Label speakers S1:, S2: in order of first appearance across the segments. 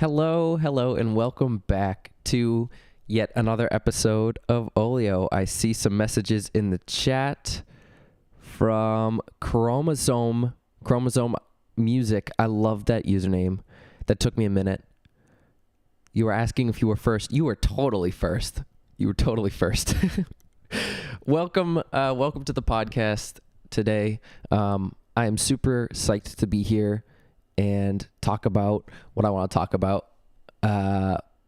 S1: Hello, and welcome back to yet another episode of Olio. I see some messages in the chat from Chromosome Music. I love that username. That took me a minute. You were asking if you were first. You were totally first. Welcome to the podcast today. I am super psyched to be here and talk about what I want to talk about.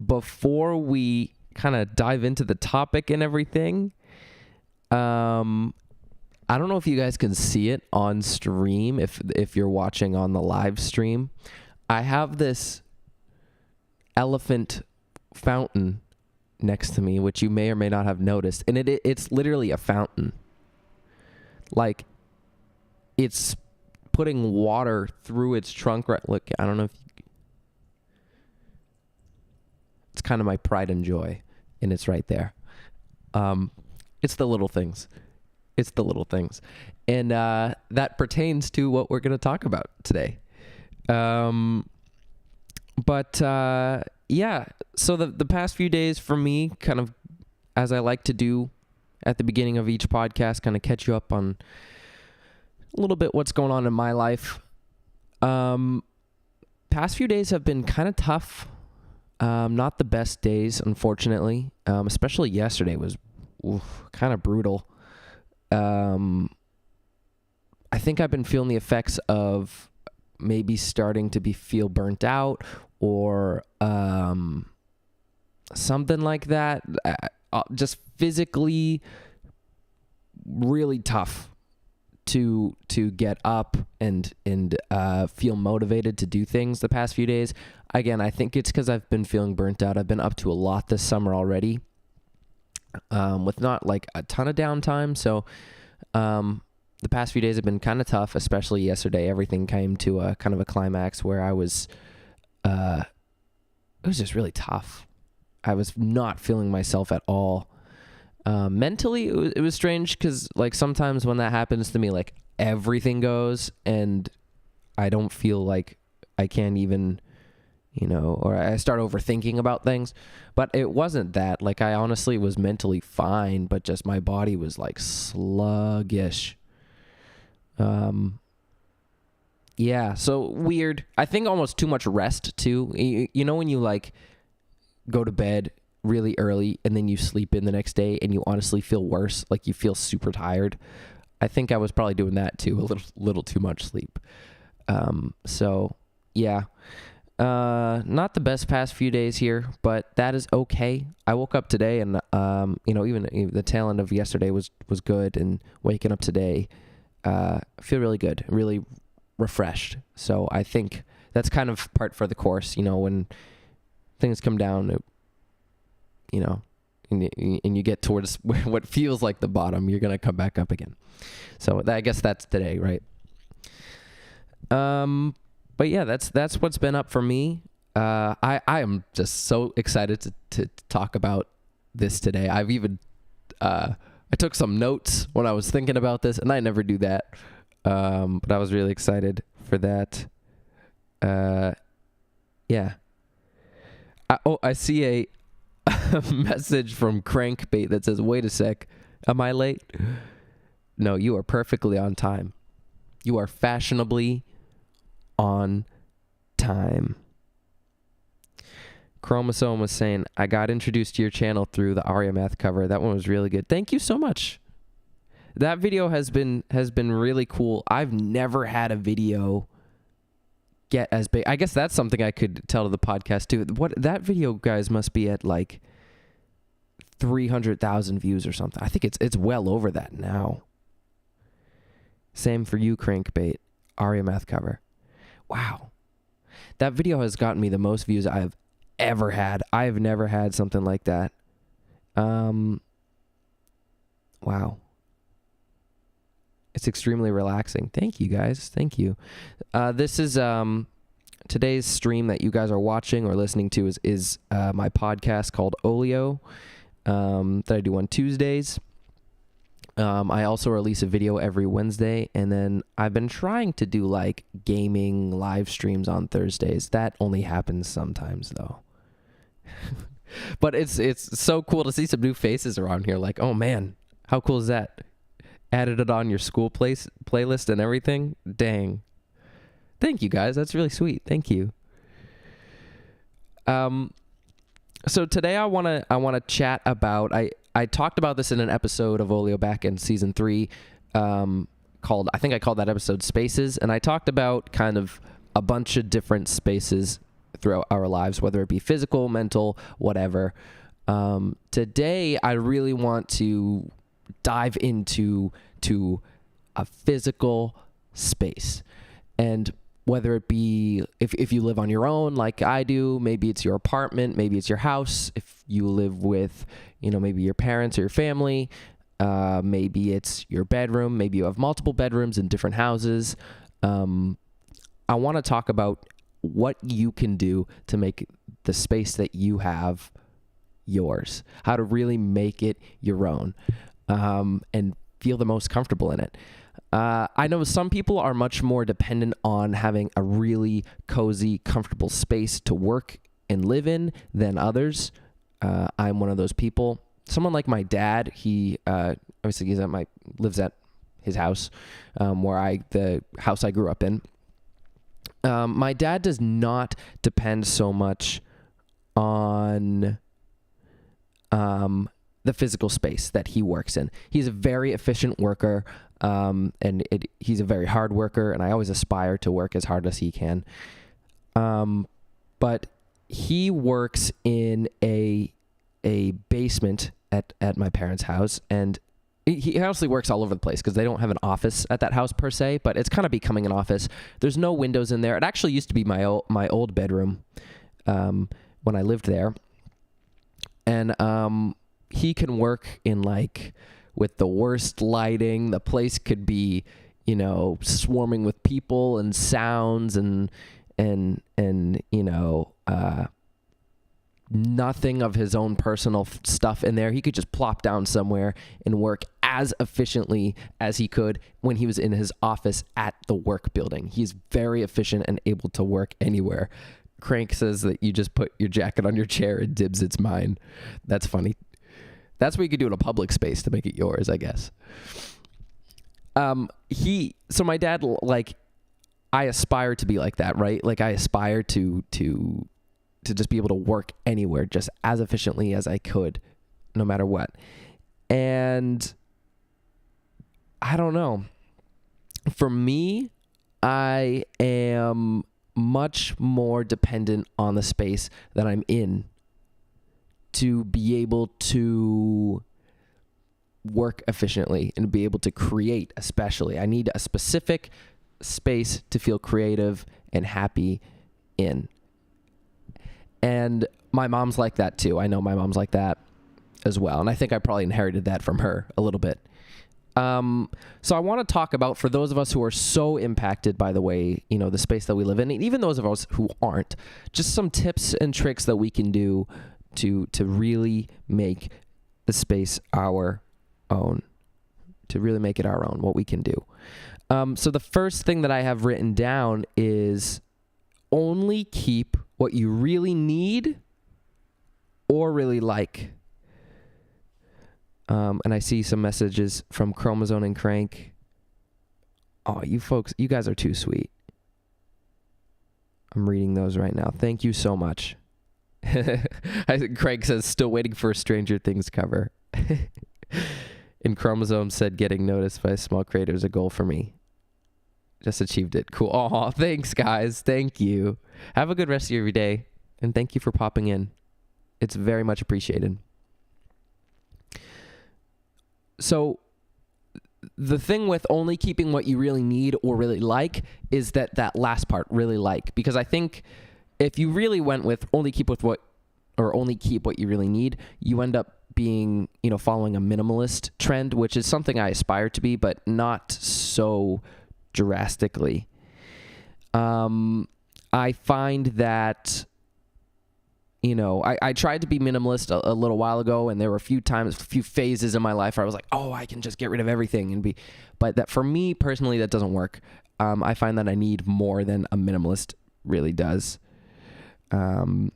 S1: Before we kind of dive into the topic and everything, I don't know if you guys can see it on stream, if you're watching on the live stream. I have this elephant fountain next to me, which you may or may not have noticed, and it's literally a fountain. Like, it's putting water through its trunk. Right, look, I don't know if it's kind of my pride and joy, and it's right there. It's the little things. And that pertains to what we're going to talk about today. Yeah, so the past few days for me, kind of as I like to do at the beginning of each podcast, kind of catch you up on a little bit what's going on in my life. Past few days have been kind of tough. Not the best days, unfortunately. Especially yesterday was kind of brutal. I think I've been feeling the effects of maybe starting to feel burnt out or something like that. Just physically really tough to get up and feel motivated to do things the past few days. Again, I think it's because I've been feeling burnt out. I've been up to a lot this summer already, with not like a ton of downtime. So the past few days have been kind of tough, especially yesterday. Everything came to a kind of a climax where it was just really tough. I was not feeling myself at all. Mentally, it was strange because, like, sometimes when that happens to me, like, everything goes and I don't feel like I can't even, or I start overthinking about things. But it wasn't that. Like, I honestly was mentally fine, but just my body was, like, sluggish. Yeah, so weird. I think almost too much rest, too. When you, like, go to bed really early and then you sleep in the next day and you honestly feel worse, like you feel super tired. I think I was probably doing that too, a little too much sleep. So yeah, not the best past few days here, but that is okay. I woke up today and even the tail end of yesterday was good, and waking up today, I feel really good, really refreshed. So I think that's kind of part for the course, when things come down, and you get towards what feels like the bottom, you're going to come back up again. So I guess that's today, right? But yeah, that's what's been up for me. I am just so excited to talk about this today. I've even, I took some notes when I was thinking about this, and I never do that. But I was really excited for that. Yeah. I see a message from Crankbait that says, "Wait a sec, am I late?" No, you are perfectly on time. You are fashionably on time. Chromosome was saying, "I got introduced to your channel through the Aria Math cover. That one was really good. Thank you so much. That video has been really cool. I've never had a video get as big. I guess that's something I could tell to the podcast too. What that video, guys, must be at like 300,000 views or something. I think it's well over that now. Same for you, Crankbait. Aria Math cover. Wow. That video has gotten me the most views I've ever had. I've never had something like that. Wow. It's extremely relaxing. Thank you, guys. Thank you. This is today's stream that you guys are watching or listening to is my podcast called Olio, that I do on Tuesdays. I also release a video every Wednesday, and then I've been trying to do like gaming live streams on Thursdays. That only happens sometimes though. But it's so cool to see some new faces around here. Like, oh man, how cool is that? Added it on your school playlist and everything. Dang. Thank you guys. That's really sweet. Thank you. So today I wanna chat about I talked about this in an episode of Olio back in season 3, called, I think I called that episode Spaces, and I talked about kind of a bunch of different spaces throughout our lives, whether it be physical, mental, whatever. Today I really want to dive into a physical space, and whether it be if you live on your own like I do, maybe it's your apartment, maybe it's your house. If you live with, maybe your parents or your family, maybe it's your bedroom, maybe you have multiple bedrooms in different houses. I want to talk about what you can do to make the space that you have yours, how to really make it your own, and feel the most comfortable in it. I know some people are much more dependent on having a really cozy, comfortable space to work and live in than others. I'm one of those people. Someone like my dad, he obviously lives at his house, the house I grew up in. My dad does not depend so much on the physical space that he works in. He's a very efficient worker, he's a very hard worker, and I always aspire to work as hard as he can. But he works in a basement at my parents' house, and he honestly works all over the place because they don't have an office at that house per se, but it's kind of becoming an office. There's no windows in there. It actually used to be my old bedroom when I lived there. And he can work in with the worst lighting. The place could be, swarming with people and sounds and nothing of his own personal stuff in there. He could just plop down somewhere and work as efficiently as he could when he was in his office at the work building. He's very efficient and able to work anywhere. Crank says that you just put your jacket on your chair and dibs, it's mine. That's funny. That's what you could do in a public space to make it yours, I guess. So my dad, I aspire to be like that, right? I aspire to just be able to work anywhere just as efficiently as I could, no matter what. And I don't know. For me, I am much more dependent on the space that I'm in to be able to work efficiently and be able to create, especially. I need a specific space to feel creative and happy in. And my mom's like that too. I know my mom's like that as well. And I think I probably inherited that from her a little bit. So I want to talk about, for those of us who are so impacted by the way, the space that we live in, and even those of us who aren't, just some tips and tricks that we can do to really make the space our own, to really make it our own, what we can do. So the first thing that I have written down is only keep what you really need or really like. And I see some messages from Chromosome and Crank. Oh, you folks, you guys are too sweet. I'm reading those right now. Thank you so much. Craig says, still waiting for a Stranger Things cover. And Chromosome said, getting noticed by a small creator is a goal for me. Just achieved it. Cool. Aw, thanks, guys. Thank you. Have a good rest of your day. And thank you for popping in. It's very much appreciated. So the thing with only keeping what you really need or really like is that last part, really like. Because I think if you really went with only keep what you really need, you end up being, following a minimalist trend, which is something I aspire to be, but not so drastically. I find that I tried to be minimalist a little while ago, and there were a few phases in my life where I was like, oh, I can just get rid of everything but that for me personally, that doesn't work. I find that I need more than a minimalist really does. And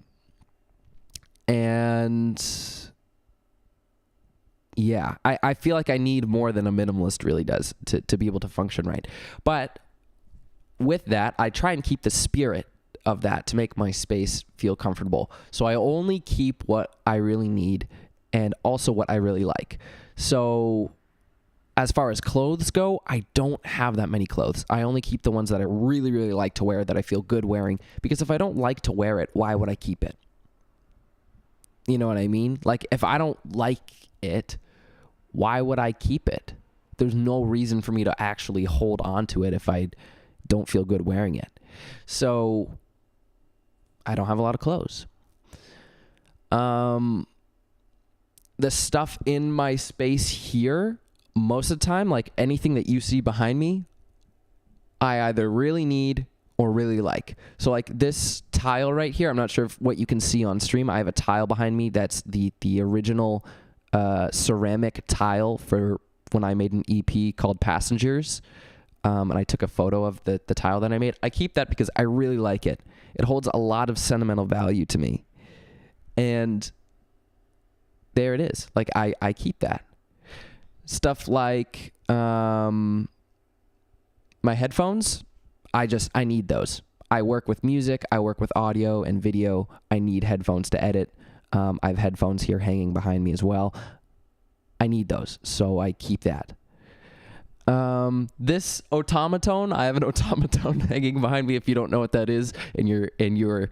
S1: yeah, I feel like I need more than a minimalist really does to be able to function right. But with that, I try and keep the spirit of that to make my space feel comfortable. So I only keep what I really need and also what I really like. So as far as clothes go, I don't have that many clothes. I only keep the ones that I really, really like to wear, that I feel good wearing. Because if I don't like to wear it, why would I keep it? You know what I mean? Like, if I don't like it, why would I keep it? There's no reason for me to actually hold on to it if I don't feel good wearing it. So I don't have a lot of clothes. The stuff in my space here, most of the time, like anything that you see behind me, I either really need or really like. So like this tile right here, I'm not sure what you can see on stream. I have a tile behind me that's the original ceramic tile for when I made an EP called Passengers. And I took a photo of the tile that I made. I keep that because I really like it. It holds a lot of sentimental value to me. And there it is. Like, I keep that. Stuff like my headphones, I need those. I work with music. I work with audio and video. I need headphones to edit. I have headphones here hanging behind me as well. I need those, so I keep that. This automaton, I have an automaton hanging behind me. If you don't know what that is, and you're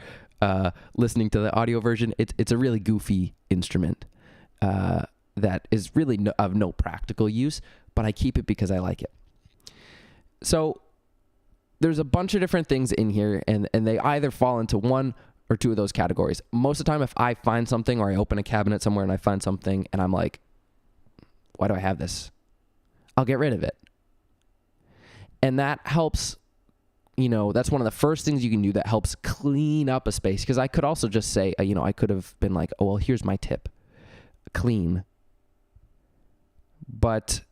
S1: listening to the audio version, it's a really goofy instrument that is really of no practical use, but I keep it because I like it. So there's a bunch of different things in here, and they either fall into one or two of those categories. Most of the time, if I find something, or I open a cabinet somewhere and I find something and I'm like, why do I have this? I'll get rid of it. And that helps, that's one of the first things you can do that helps clean up a space. Because I could also just say, I could have been like, oh, well, here's my tip. Clean. But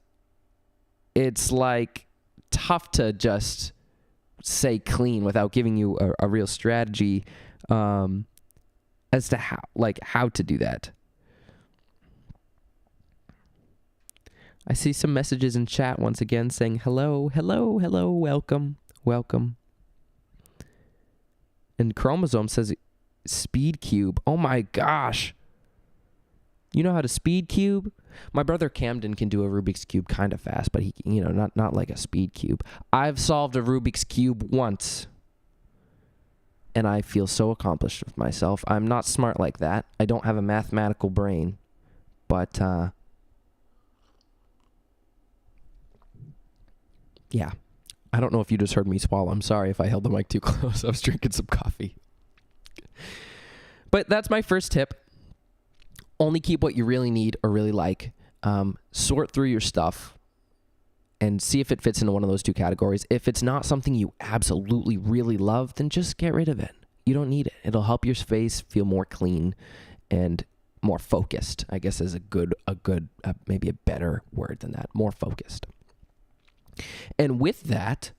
S1: it's like tough to just say clean without giving you a real strategy as to how to do that. I see some messages in chat once again saying hello, hello, hello, welcome, welcome. And Chromosome says speed cube. Oh my gosh. You know how to speed cube? My brother Camden can do a Rubik's Cube kind of fast, but he, not like a speed cube. I've solved a Rubik's Cube once, and I feel so accomplished with myself. I'm not smart like that. I don't have a mathematical brain, but yeah. I don't know if you just heard me swallow. I'm sorry if I held the mic too close. I was drinking some coffee. But that's my first tip. Only keep what you really need or really like. Sort through your stuff and see if it fits into one of those two categories. If it's not something you absolutely really love, then just get rid of it. You don't need it. It'll help your space feel more clean and more focused, I guess is maybe a better word than that. More focused. And with that,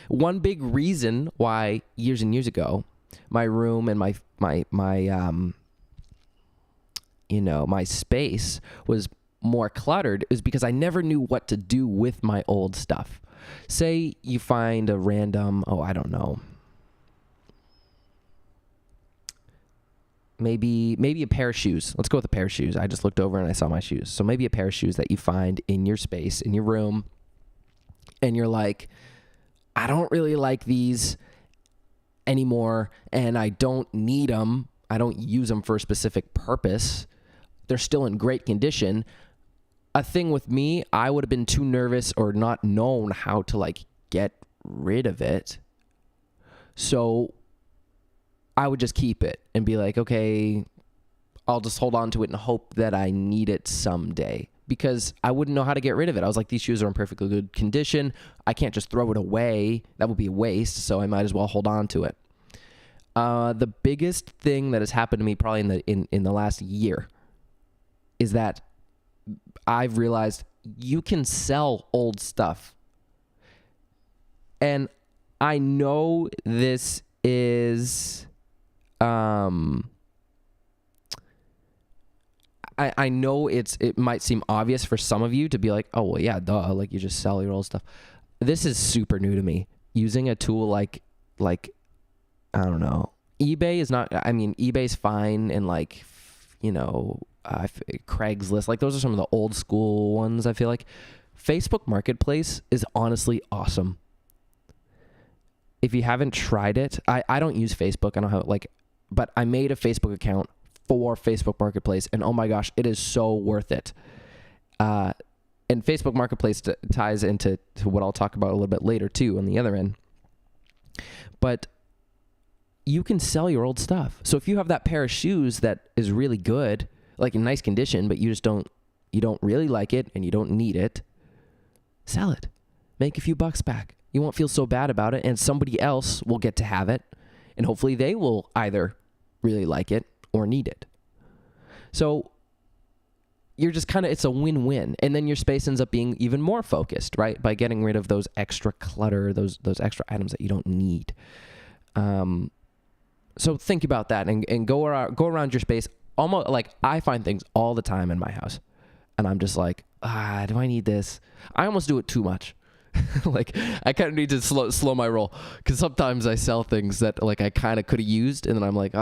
S1: one big reason why years and years ago, my room and my space was more cluttered is because I never knew what to do with my old stuff. Say you find a random, I don't know, maybe a pair of shoes. Let's go with a pair of shoes. I just looked over and I saw my shoes. So maybe a pair of shoes that you find in your space, in your room, and you're like, I don't really like these anymore, and I don't need them. I don't use them for a specific purpose. They're still in great condition. A thing with me, I would have been too nervous or not known how to get rid of it. So I would just keep it and be like, okay, I'll just hold on to it and hope that I need it someday. Because I wouldn't know how to get rid of it. I was like, these shoes are in perfectly good condition. I can't just throw it away. That would be a waste, so I might as well hold on to it. The biggest thing that has happened to me probably in the last year is that I've realized you can sell old stuff. And I know this is I know it might seem obvious for some of you to be like, oh well, yeah, duh, like you just sell your old stuff. This is super new to me. Using a tool like I don't know, eBay is not. I mean, eBay's fine, and like, you know, Craigslist, like those are some of the old school ones. I feel like Facebook Marketplace is honestly awesome. If you haven't tried it, I don't use Facebook. I don't have but I made a Facebook account for Facebook Marketplace, and oh my gosh, it is so worth it. And Facebook Marketplace ties into what I'll talk about a little bit later too on the other end. But you can sell your old stuff. So if you have that pair of shoes that is really good, like in nice condition, but you don't really like it and you don't need it, sell it. Make a few bucks back. You won't feel so bad about it, and somebody else will get to have it, and hopefully they will either really like it or need it. So you're just it's a win-win, and then your space ends up being even more focused, right? By getting rid of those extra clutter, those extra items that you don't need. So think about that and go around your space. Almost like I find things all the time in my house, and I'm just like, do I need this? I almost do it too much. Like I kind of need to slow my roll, because sometimes I sell things that like I kind of could have used, and then I'm like,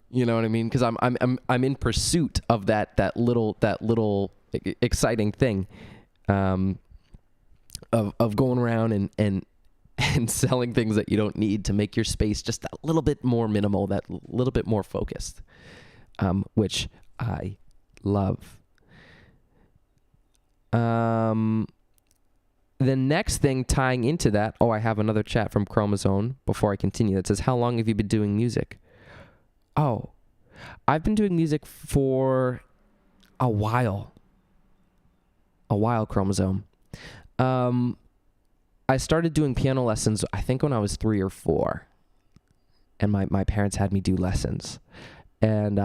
S1: you know what I mean? Because I'm in pursuit of that little exciting thing, of going around and selling things that you don't need to make your space just that little bit more minimal, that little bit more focused, which I love. The next thing tying into that, I have another chat from Chromosome before I continue that says, how long have you been doing music? Oh, I've been doing music for a while. Chromosome. I started doing piano lessons, I think when I was 3 or 4. And my parents had me do lessons. And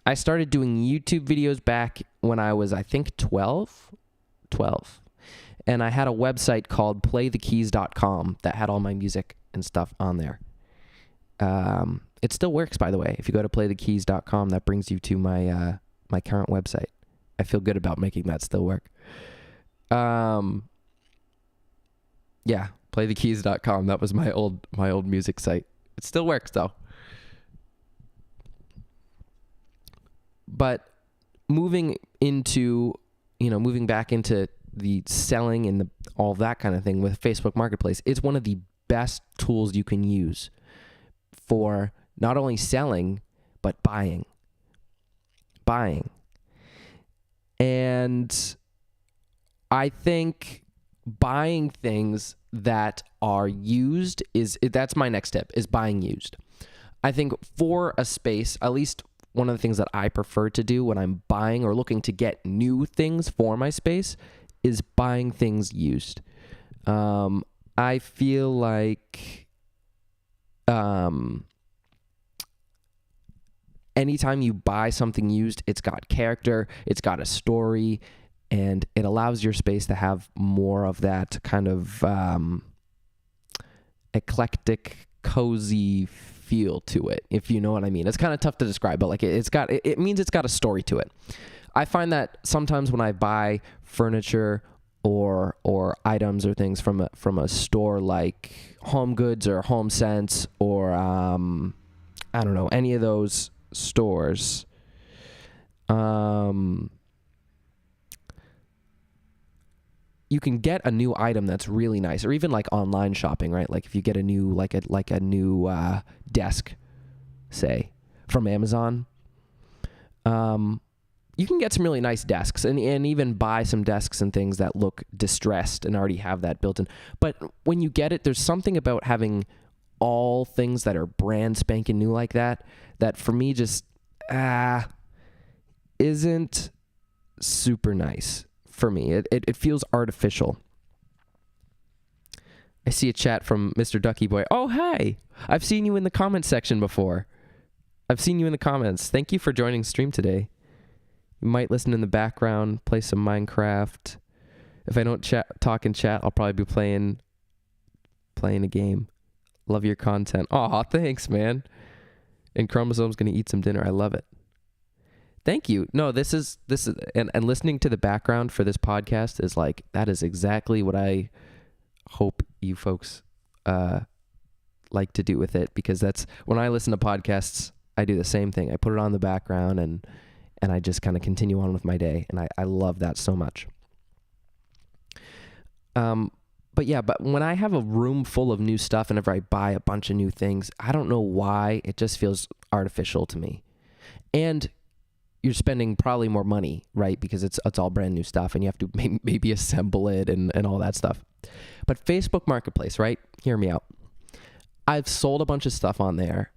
S1: I started doing YouTube videos back when I was, I think, 12. And I had a website called playthekeys.com that had all my music and stuff on there. It still works, by the way. If you go to playthekeys.com, that brings you to my my current website. I feel good about making that still work. Yeah, playthekeys.com. That was my old music site. It still works though. But moving back into the selling and all that kind of thing with Facebook Marketplace, it's one of the best tools you can use for not only selling, but buying. And I think buying things that are used that's my next tip, is buying used. I think for a space, at least one of the things that I prefer to do when I'm buying or looking to get new things for my space is buying things used. I feel like anytime you buy something used, it's got character, it's got a story, and it allows your space to have more of that kind of eclectic, cozy feel to it, if you know what I mean. It's kind of tough to describe, but like it means it's got a story to it. I find that sometimes when I buy furniture or items or things from a store like Home Goods or Home Sense or I don't know, any of those stores, you can get a new item that's really nice, or even like online shopping, right? Like if you get a new new desk, say from Amazon, you can get some really nice desks and even buy some desks and things that look distressed and already have that built in. But when you get it, there's something about having all things that are brand spanking new like that for me just isn't super nice for me. It feels artificial. I see a chat from Mr. Ducky Boy. Oh, hi. I've seen you in the comment section before. I've seen you in the comments. Thank you for joining stream today. You might listen in the background, play some Minecraft. If I don't talk in chat, I'll probably be playing a game. Love your content. Aw, thanks, man. And Chromosome's going to eat some dinner. I love it. Thank you. No, this is and listening to the background for this podcast is like, that is exactly what I hope you folks like to do with it, because that's when I listen to podcasts, I do the same thing. I put it on the background and I just kind of continue on with my day, and I love that so much. But when I have a room full of new stuff, and whenever I buy a bunch of new things, I don't know why, it just feels artificial to me. And you're spending probably more money, right? Because it's all brand new stuff, and you have to maybe assemble it and all that stuff. But Facebook Marketplace, right? Hear me out. I've sold a bunch of stuff on there,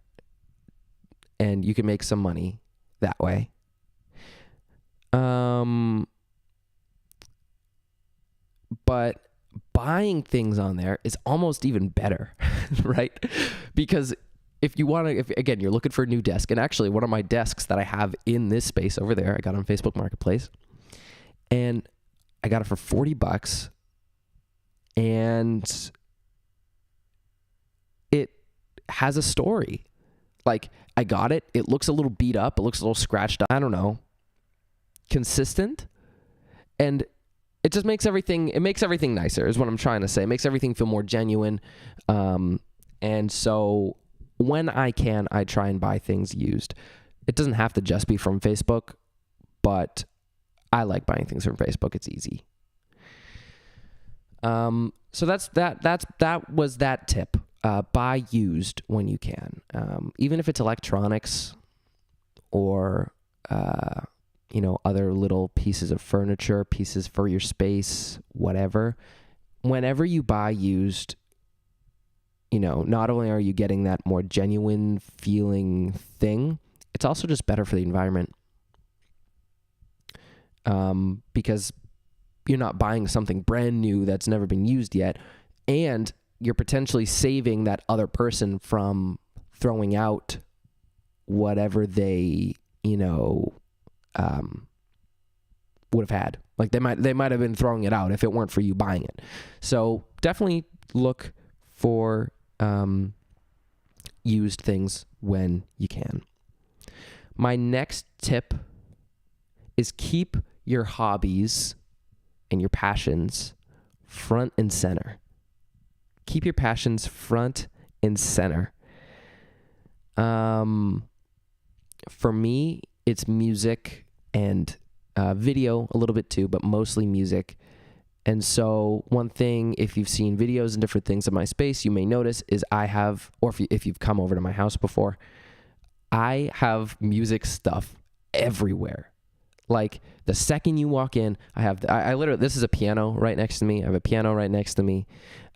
S1: and you can make some money that way. But buying things on there is almost even better, right? Because if you want to, again, you're looking for a new desk, and actually one of my desks that I have in this space over there, I got on Facebook Marketplace, and I got it for $40, and it has a story. Like, I got it. It looks a little beat up. It looks a little scratched up. I don't know. Consistent. And it just makes everything nicer is what I'm trying to say. It makes everything feel more genuine. And so when I can, I try and buy things used. It doesn't have to just be from Facebook, but I like buying things from Facebook. It's easy. So that was that tip. Buy used when you can. Even if it's electronics or other little pieces of furniture, pieces for your space, whatever. Whenever you buy used, not only are you getting that more genuine feeling thing, it's also just better for the environment. Because you're not buying something brand new that's never been used yet, and you're potentially saving that other person from throwing out whatever they, would have had. Like they might have been throwing it out if it weren't for you buying it. So definitely look for used things when you can. My next tip is keep your hobbies and your passions front and center. Keep your passions front and center. For me, it's music and video a little bit too, but mostly music. And so one thing, if you've seen videos and different things in my space, you may notice is I have, or if you've come over to my house before, I have music stuff everywhere. Like the second you walk in, I literally, this is a piano right next to me. I have a piano right next to me.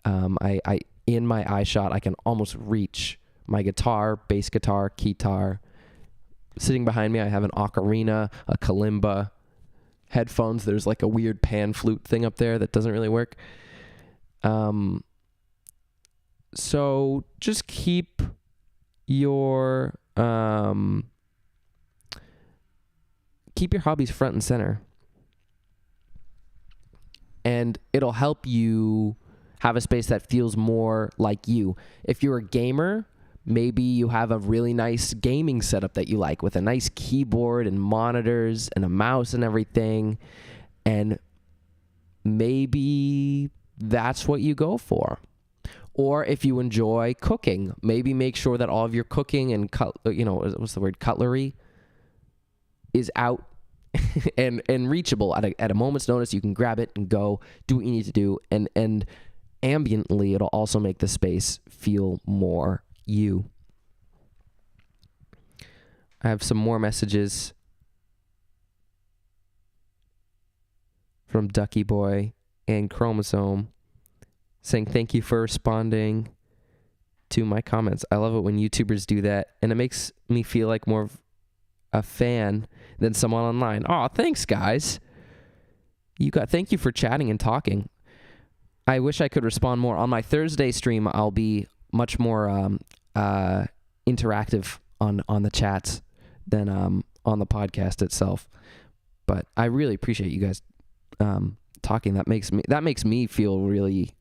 S1: I in my eye shot, I can almost reach my guitar, bass guitar, keytar. Sitting behind me, I have an ocarina, a kalimba, headphones. There's like a weird pan flute thing up there that doesn't really work. So just keep your hobbies front and center, and it'll help you have a space that feels more like you. If you're a gamer, maybe you have a really nice gaming setup that you like with a nice keyboard and monitors and a mouse and everything. And maybe that's what you go for. Or if you enjoy cooking, maybe make sure that all of your cooking and cutlery is out and reachable at a moment's notice. You can grab it and go do what you need to do. And ambiently, it'll also make the space feel more you. I have some more messages from Ducky Boy and Chromosome saying thank you for responding to my comments. I love it when YouTubers do that, and it makes me feel like more of a fan than someone online. Oh, thanks, guys. Thank you for chatting and talking. I wish I could respond more. On my Thursday stream, I'll be much more interactive on the chats than on the podcast itself. But I really appreciate you guys talking. That makes me feel really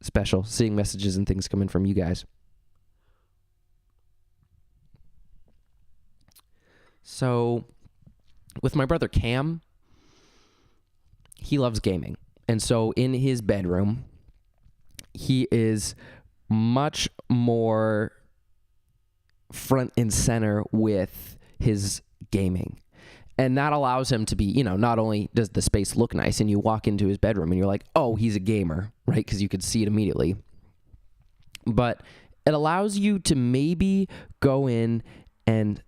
S1: special, seeing messages and things coming from you guys. So, with my brother Cam, he loves gaming. And so in his bedroom, he is much more front and center with his gaming. And that allows him to be, not only does the space look nice and you walk into his bedroom and you're like, oh, he's a gamer, right? Because you could see it immediately. But it allows you to maybe go in and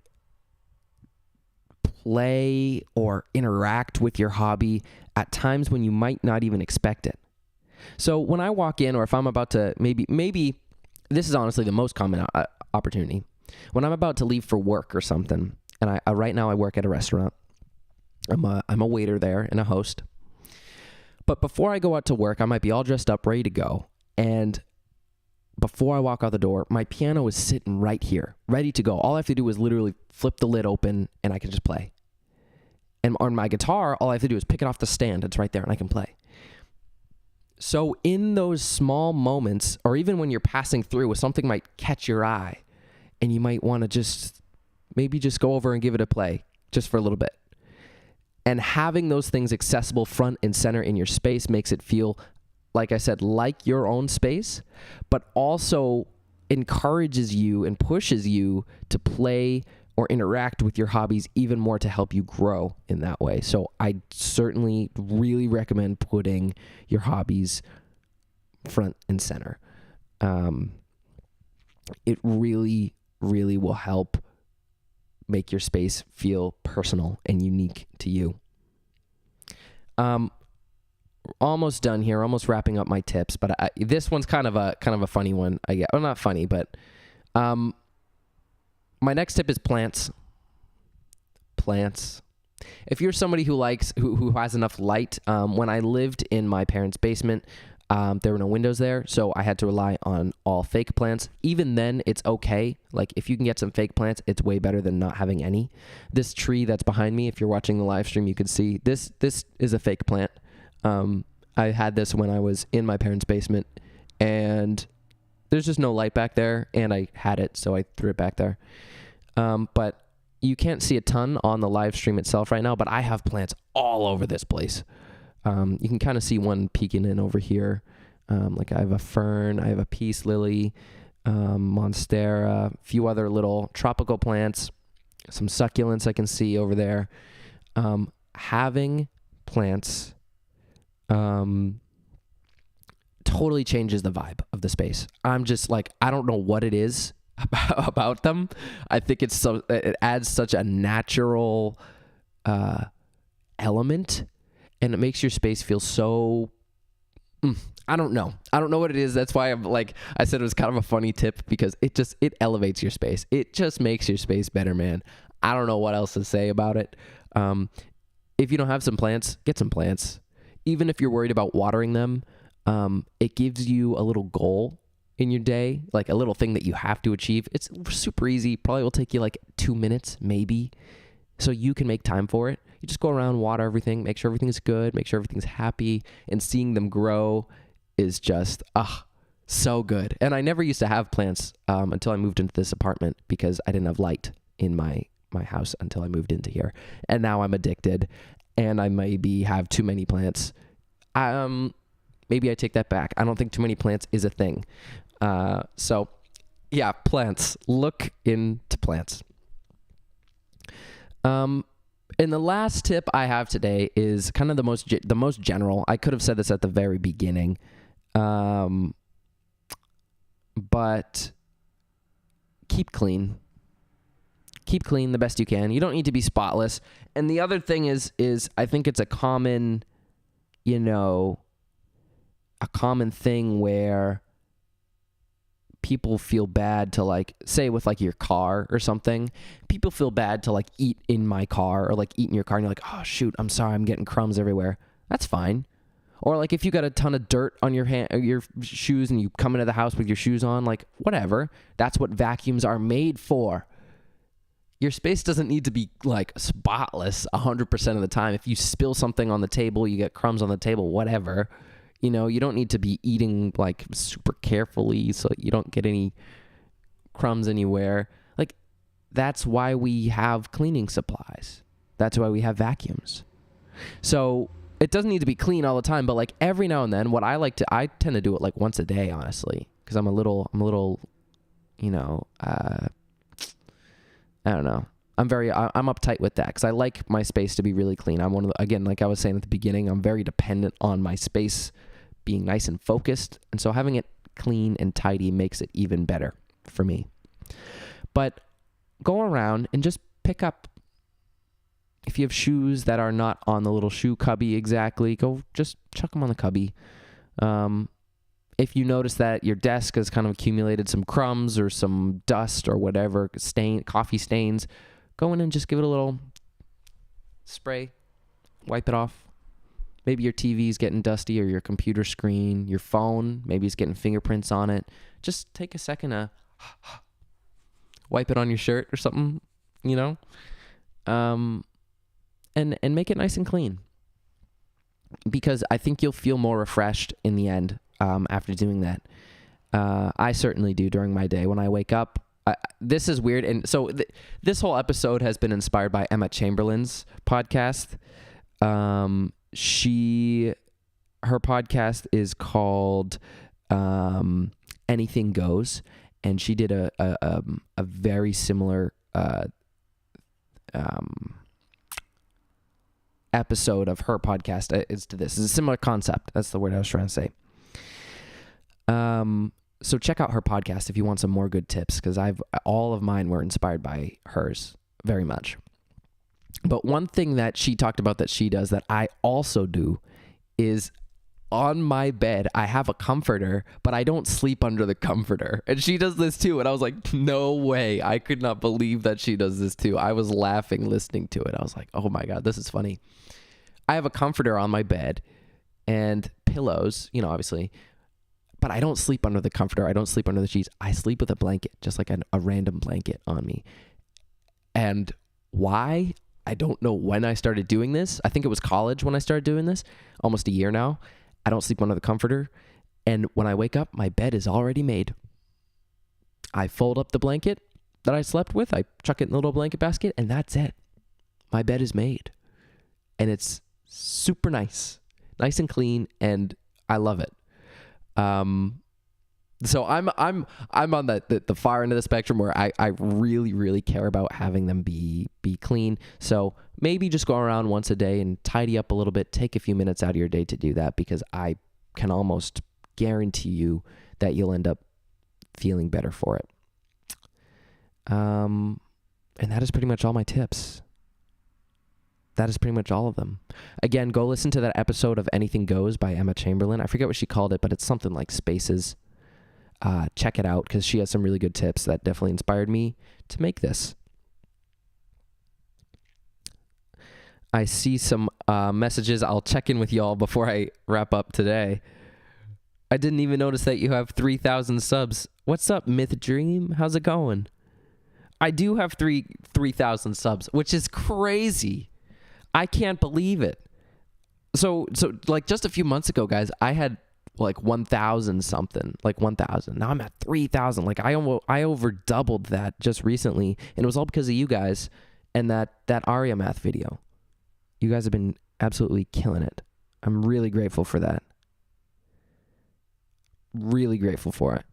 S1: play or interact with your hobby at times when you might not even expect it. So when I walk in, or if I'm about to, maybe this is honestly the most common opportunity. When I'm about to leave for work or something, and I right now I work at a restaurant. I'm a waiter there and a host. But before I go out to work, I might be all dressed up, ready to go. And before I walk out the door, my piano is sitting right here, ready to go. All I have to do is literally flip the lid open and I can just play. And on my guitar, all I have to do is pick it off the stand. It's right there and I can play. So in those small moments, or even when you're passing through, something might catch your eye and you might want to maybe just go over and give it a play just for a little bit. And having those things accessible front and center in your space makes it feel, like I said, like your own space, but also encourages you and pushes you to play or interact with your hobbies even more to help you grow in that way. So I certainly really recommend putting your hobbies front and center. It really, really will help make your space feel personal and unique to you. Almost done here, almost wrapping up my tips, but this one's kind of a funny one. Well, not funny, but my next tip is plants. Plants. If you're somebody who has enough light, when I lived in my parents' basement, there were no windows there, so I had to rely on all fake plants. Even then, it's okay. Like, if you can get some fake plants, it's way better than not having any. This tree that's behind me, if you're watching the live stream, you can see this is a fake plant. I had this when I was in my parents' basement, and there's just no light back there, and I had it, so I threw it back there. But you can't see a ton on the live stream itself right now, but I have plants all over this place. You can kind of see one peeking in over here. Like I have a fern, I have a peace lily, monstera, a few other little tropical plants, some succulents I can see over there. Having plants totally changes the vibe of the space. I'm just like, I don't know what it is about them. I think it adds such a natural element, and it makes your space feel so I don't know what it is. That's why I said it was kind of a funny tip, because it elevates your space. It just makes your space better, man. I don't know what else to say about it. If you don't have some plants, get some plants. Even if you're worried about watering them, it gives you a little goal in your day, like a little thing that you have to achieve. It's super easy. Probably will take you like 2 minutes, maybe. So you can make time for it. You just go around, water everything, make sure everything's good, make sure everything's happy, and seeing them grow is just, so good. And I never used to have plants until I moved into this apartment, because I didn't have light in my house until I moved into here. And now I'm addicted, and I maybe have too many plants. Maybe I take that back. I don't think too many plants is a thing. So yeah, plants. Look into plants. And the last tip I have today is kind of the most general. I could have said this at the very beginning, but keep clean. Keep clean the best you can. You don't need to be spotless. And the other thing is I think it's a common, thing where people feel bad to say with your car or something. People feel bad to eat in my car or eat in your car, and you're like, oh shoot, I'm sorry, I'm getting crumbs everywhere. That's fine. Or like if you got a ton of dirt on your hand, or your shoes, and you come into the house with your shoes on, like whatever. That's what vacuums are made for. Your space doesn't need to be like spotless 100% of the time. If you spill something on the table, you get crumbs on the table, whatever. You know, you don't need to be eating like super carefully so you don't get any crumbs anywhere. Like, that's why we have cleaning supplies. That's why we have vacuums. So it doesn't need to be clean all the time, but like every now and then, I tend to do it like once a day, honestly, because I'm a little, you know, I don't know. I'm uptight with that because I like my space to be really clean. I'm again, like I was saying at the beginning, I'm very dependent on my space being nice and focused. And so having it clean and tidy makes it even better for me. But go around and just pick up, if you have shoes that are not on the little shoe cubby exactly, go just chuck them on the cubby. If you notice that your desk has kind of accumulated some crumbs or some dust or whatever, coffee stains, go in and just give it a little spray, wipe it off. Maybe your TV's getting dusty, or your computer screen, your phone, maybe it's getting fingerprints on it. Just take a second to wipe it on your shirt or something, you know, and make it nice and clean. Because I think you'll feel more refreshed in the end. After doing that. I certainly do during my day. When I wake up, this is weird. And so this whole episode has been inspired by Emma Chamberlain's podcast. Her podcast is called Anything Goes. And she did a very similar episode of her podcast is to this. It's a similar concept. That's the word I was trying to say. So check out her podcast if you want some more good tips, because all of mine were inspired by hers very much. But one thing that she talked about that she does that I also do is on my bed, I have a comforter, but I don't sleep under the comforter. And she does this too. And I was like, no way. I could not believe that she does this too. I was laughing listening to it. I was like, oh my God, this is funny. I have a comforter on my bed and pillows, you know, obviously. But I don't sleep under the comforter. I don't sleep under the sheets. I sleep with a blanket, just like a random blanket on me. And why? I don't know when I started doing this. I think it was college when I started doing this, almost a year now. I don't sleep under the comforter. And when I wake up, my bed is already made. I fold up the blanket that I slept with. I chuck it in the little blanket basket, and that's it. My bed is made. And it's super nice and clean, and I love it. So I'm on the far end of the spectrum where I really, really care about having them be clean. So maybe just go around once a day and tidy up a little bit. Take a few minutes out of your day to do that, because I can almost guarantee you that you'll end up feeling better for it. And that is pretty much all my tips. That is pretty much all of them. Again, go listen to that episode of Anything Goes by Emma Chamberlain. I forget what she called it, but it's something like Spaces. Check it out, because she has some really good tips that definitely inspired me to make this. I see some messages. I'll check in with y'all before I wrap up today. I didn't even notice that you have 3,000 subs. What's up, Myth Dream? How's it going? I do have 3,000 subs, which is crazy. I can't believe it. So like just a few months ago, guys, I had like 1,000 something, like 1,000. Now I'm at 3,000. Like I over doubled that just recently, and it was all because of you guys and that Aria math video. You guys have been absolutely killing it. I'm really grateful for that. Really grateful for it.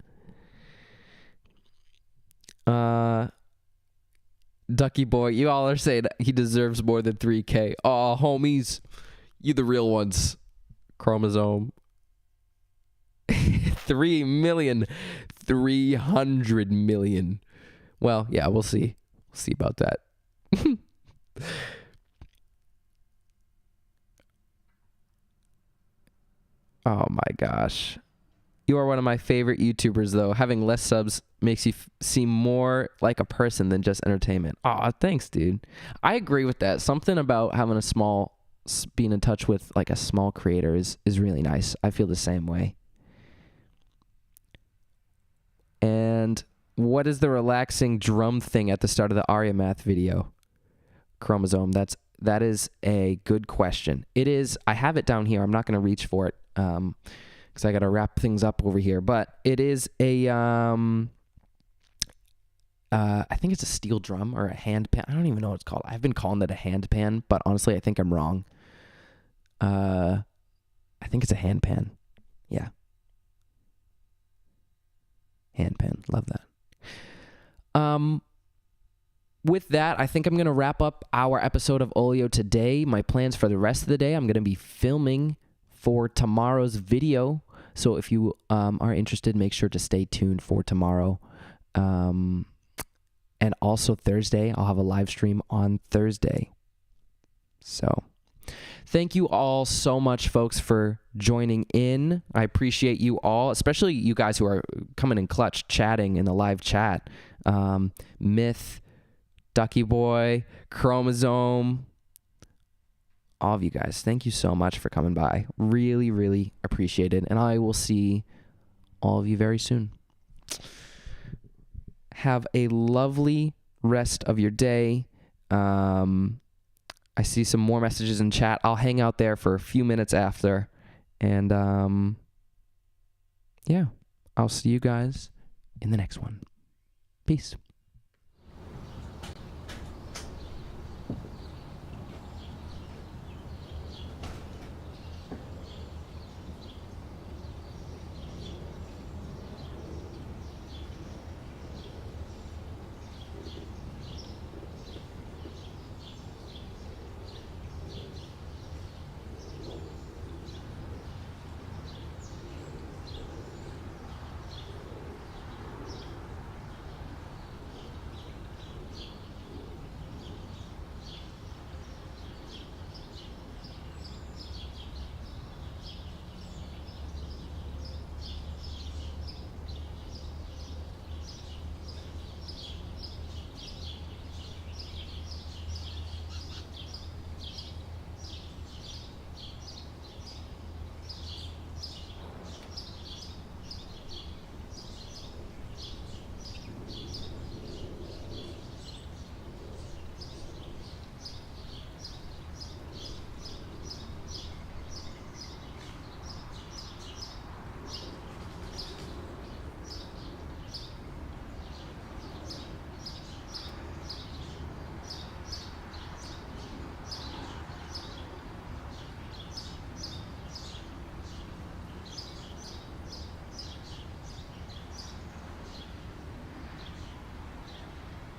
S1: Ducky Boy, you all are saying he deserves more than 3K. Oh, homies, you the real ones. Chromosome. 300 million. Well, yeah, we'll see. We'll see about that. Oh my gosh. You are one of my favorite YouTubers, though. Having less subs makes you seem more like a person than just entertainment. Aw, thanks, dude. I agree with that. Something about having a small being in touch with like a small creator is really nice. I feel the same way. And what is the relaxing drum thing at the start of the Arya Math video? Chromosome. That is a good question. It is. I have it down here. I'm not going to reach for it because I got to wrap things up over here. But it is a. I think it's a steel drum or a hand pan. I don't even know what it's called. I've been calling it a hand pan, but honestly, I think I'm wrong. I think it's a hand pan. Yeah. Hand pan. Love that. With that, I think I'm going to wrap up our episode of Olio today. My plans for the rest of the day, I'm going to be filming for tomorrow's video. So if you are interested, make sure to stay tuned for tomorrow. And also Thursday, I'll have a live stream on Thursday. So thank you all so much, folks, for joining in. I appreciate you all, especially you guys who are coming in clutch, chatting in the live chat. Myth, Ducky Boy, Chromosome, all of you guys. Thank you so much for coming by. Really, really appreciate it. And I will see all of you very soon. Have a lovely rest of your day. I see some more messages in chat. I'll hang out there for a few minutes after. And yeah, I'll see you guys in the next one. Peace.